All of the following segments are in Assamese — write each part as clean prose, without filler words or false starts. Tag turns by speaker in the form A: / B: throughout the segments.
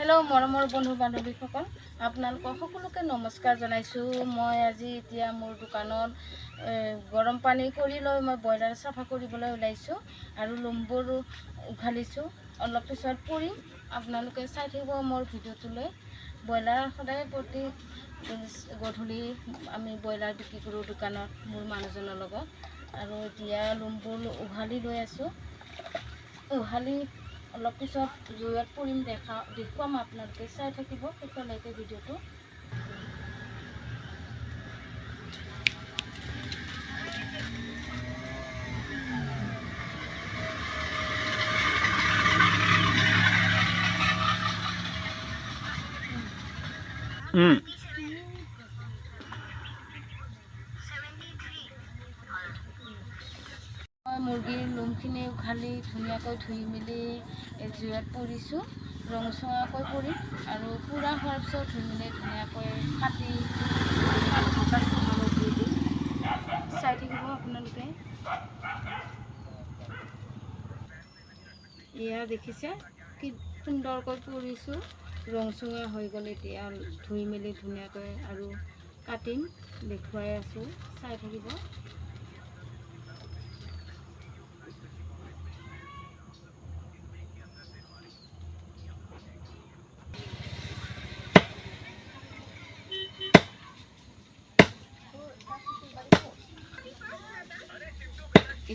A: হেল্ল' মৰমৰ বন্ধু বান্ধৱীসকল, আপোনালোকক সকলোকে নমস্কাৰ জনাইছোঁ। মই আজি এতিয়া মোৰ দোকানত গৰম পানী কৰি লৈ মই ব্ৰইলাৰ চাফা কৰিবলৈ ওলাইছোঁ আৰু লোমবোৰ উঘালিছোঁ। অলপ পিছত পৰিম, আপোনালোকে চাই থাকিব মোৰ ভিডিঅ'টোলৈ। ব্ৰইলাৰ সদায় প্ৰতি গধূলি আমি ব্ৰইলাৰ বিক্ৰী কৰোঁ দোকানত মোৰ মানুহজনৰ লগত। আৰু এতিয়া লোমবোৰ উঘালি লৈ আছোঁ। উঘালি অলপ পিছত জুইত পৰিম, দেখুৱাম। আপোনালোকে চাই থাকিব শেষলৈকে ভিডিঅ'টো। মই মুৰ্গীৰ লোমখিনি উঘালি ধুনীয়াকৈ ধুই মেলি জুইত পৰিছোঁ। ৰংচঙাকৈ পৰিম আৰু পূৰা হোৱাৰ পিছত ধুই মেলি ধুনীয়াকৈ কাটি দি দিম। চাই থাকিব আপোনালোকে। এয়া দেখিছে কি সুন্দৰকৈ পৰিছোঁ। ৰংচঙা হৈ গ'ল। এতিয়া ধুই মেলি ধুনীয়াকৈ আৰু কাটিম, দেখুৱাই আছোঁ, চাই থাকিব।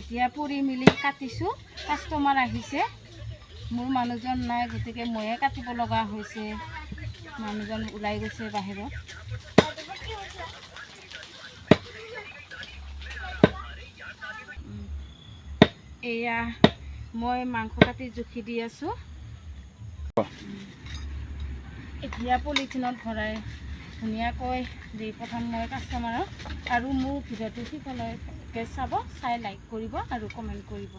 A: এতিয়া পুৰি মেলি কাটিছোঁ। কাষ্টমাৰ আহিছে, মোৰ মানুহজন নাই, গতিকে ময়ে কাটিব লগা হৈছে। মানুহজন ওলাই গৈছে বাহিৰত। এয়া মই মাংস কাটি জুখি দি আছোঁ। এতিয়া পলিথিনত ভৰাই ধুনীয়াকৈ দি পঠাম মই কাষ্টমাৰক। আৰু মোৰ ভিডিঅ'টো শেষলৈকে চাব, চাই লাইক কৰিব আৰু কমেণ্ট কৰিব।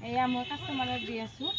A: এয়া মই কাষ্টমাৰক দি আছোঁ।